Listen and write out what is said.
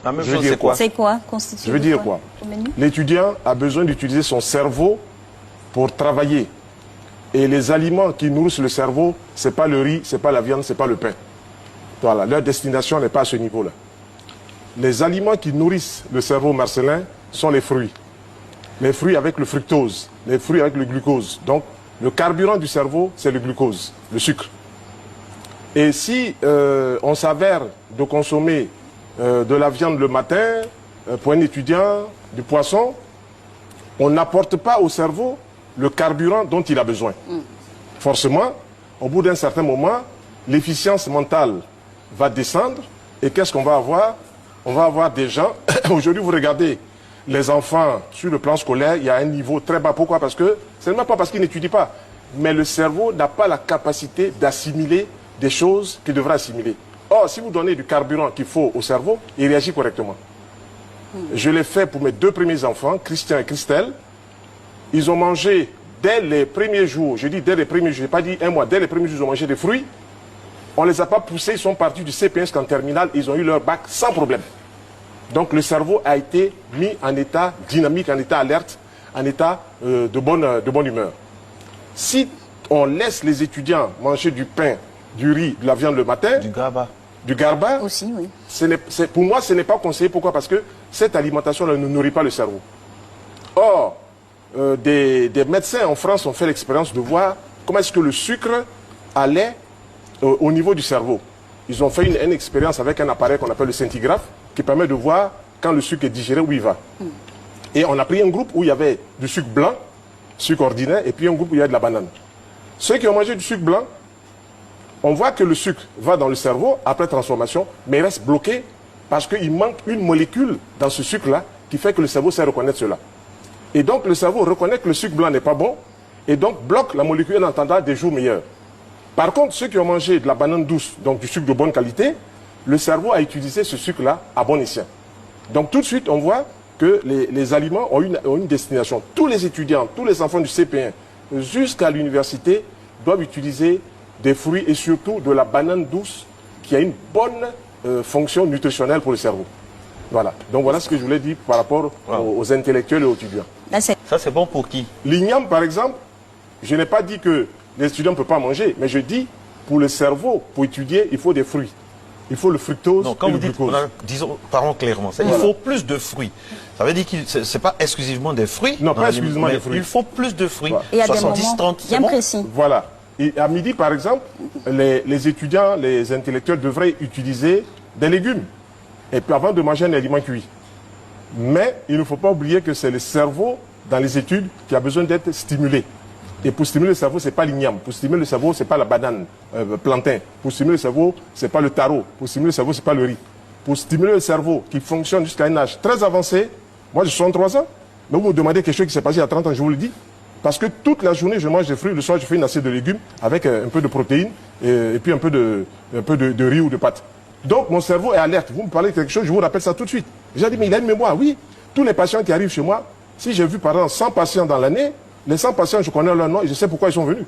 La même Je veux chose, dire c'est quoi? C'est quoi constitué? Je veux dire quoi? L'étudiant a besoin d'utiliser son cerveau pour travailler. Et les aliments qui nourrissent le cerveau, ce n'est pas le riz, ce n'est pas la viande, ce n'est pas le pain. Voilà, leur destination n'est pas à ce niveau-là. Les aliments qui nourrissent le cerveau, Marcelin, sont les fruits. Les fruits avec le fructose, les fruits avec le glucose. Donc, le carburant du cerveau, c'est le glucose, le sucre. Et si on s'avère de consommer de la viande le matin, pour un étudiant, du poisson, on n'apporte pas au cerveau le carburant dont il a besoin. Forcément, au bout d'un certain moment, l'efficience mentale va descendre. Et qu'est-ce qu'on va avoir? On va avoir des gens, aujourd'hui vous regardez les enfants sur le plan scolaire, il y a un niveau très bas. Pourquoi? Parce que ce n'est même pas parce qu'ils n'étudient pas, mais le cerveau n'a pas la capacité d'assimiler des choses qu'il devrait assimiler. Or, si vous donnez du carburant qu'il faut au cerveau, il réagit correctement. Je l'ai fait pour mes 2 premiers enfants, Christian et Christelle. Ils ont mangé dès les premiers jours, je dis dès les premiers jours, je n'ai pas dit un mois, dès les premiers jours, ils ont mangé des fruits. On ne les a pas poussés, ils sont partis du CP jusqu'en terminale, ils ont eu leur bac sans problème. Donc le cerveau a été mis en état dynamique, en état alerte, en état de bonne humeur. Si on laisse les étudiants manger du pain, du riz, de la viande le matin, du garba, aussi, oui. Pour moi, ce n'est pas conseillé. Pourquoi? Parce que cette alimentation-là ne nourrit pas le cerveau. Or, des médecins en France ont fait l'expérience de voir comment est-ce que le sucre allait au niveau du cerveau. Ils ont fait une expérience avec un appareil qu'on appelle le scintigraphe qui permet de voir quand le sucre est digéré, où il va. Et on a pris un groupe où il y avait du sucre blanc, sucre ordinaire, et puis un groupe où il y a de la banane. Ceux qui ont mangé du sucre blanc, on voit que le sucre va dans le cerveau après transformation, mais il reste bloqué parce qu'il manque une molécule dans ce sucre-là qui fait que le cerveau sait reconnaître cela. Et donc le cerveau reconnaît que le sucre blanc n'est pas bon et donc bloque la molécule en attendant des jours meilleurs. Par contre, ceux qui ont mangé de la banane douce, donc du sucre de bonne qualité, le cerveau a utilisé ce sucre-là à bon escient. Donc tout de suite, on voit que les aliments ont une destination. Tous les étudiants, tous les enfants du CP1 jusqu'à l'université doivent utiliser des fruits et surtout de la banane douce qui a une bonne fonction nutritionnelle pour le cerveau. Voilà. Donc voilà ce que je voulais dire par rapport aux intellectuels et aux étudiants. Ça, c'est bon pour qui? L'igname, par exemple, je n'ai pas dit que les étudiants ne peuvent pas manger, mais je dis, pour le cerveau, pour étudier, il faut des fruits. Il faut le fructose et le glucose. Disons, parlons clairement, il faut plus de fruits. Ça veut dire que ce n'est pas exclusivement des fruits. Non, pas exclusivement des fruits. Il faut plus de fruits. Et il y a des moments bien précis. Voilà. Et à midi, par exemple, les étudiants, les intellectuels devraient utiliser des légumes. Et puis avant de manger un aliment cuit. Mais il ne faut pas oublier que c'est le cerveau, dans les études, qui a besoin d'être stimulé. Et pour stimuler le cerveau, ce n'est pas l'igname. Pour stimuler le cerveau, ce n'est pas la banane, plantain. Pour stimuler le cerveau, ce n'est pas le taro. Pour stimuler le cerveau, ce n'est pas le riz. Pour stimuler le cerveau, qui fonctionne jusqu'à un âge très avancé, moi j'ai 63 ans, mais vous me demandez quelque chose qui s'est passé il y a 30 ans, je vous le dis. Parce que toute la journée, je mange des fruits, le soir, je fais une assiette de légumes avec un peu de protéines et puis un peu de riz ou de pâtes. Donc mon cerveau est alerte. Vous me parlez de quelque chose, je vous rappelle ça tout de suite. J'ai dit, mais il a une mémoire. Oui, tous les patients qui arrivent chez moi, si j'ai vu par exemple 100 patients dans l'année, les 100 patients, je connais leur nom et je sais pourquoi ils sont venus.